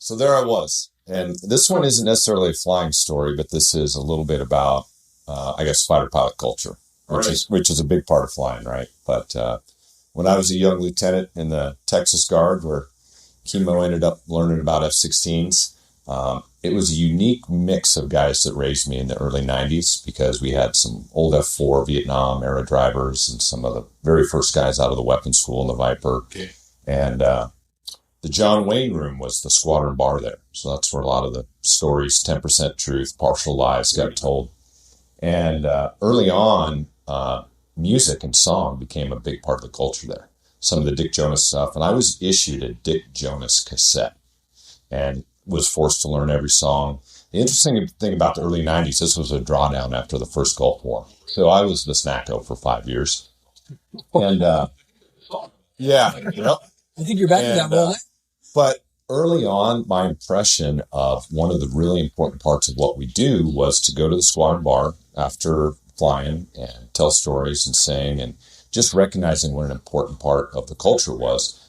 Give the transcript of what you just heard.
So there I was. And this one isn't necessarily a flying story, but this is a little bit about, I guess, fighter pilot culture, which is a big part of flying, right? But when I was a young lieutenant in the Texas Guard, where Chemo ended up learning about F-16s, it was a unique mix of guys that raised me in the early 90s, because we had some old F-4 Vietnam era drivers and some of the very first guys out of the weapons school in the Viper. Okay. And the John Wayne room was the squadron bar there. So that's where a lot of the stories, 10% truth, partial lies, got told. And early on, music and song became a big part of the culture there. Some of the Dick Jonas stuff. And I was issued a Dick Jonas cassette and was forced to learn every song. The interesting thing about the early 90s, this was a drawdown after the first Gulf War. So I was the snacko for 5 years. And yeah, yep. I think you're back to that role. But early on, my impression of one of the really important parts of what we do was to go to the squadron bar after flying and tell stories and sing, and just recognizing what an important part of the culture was.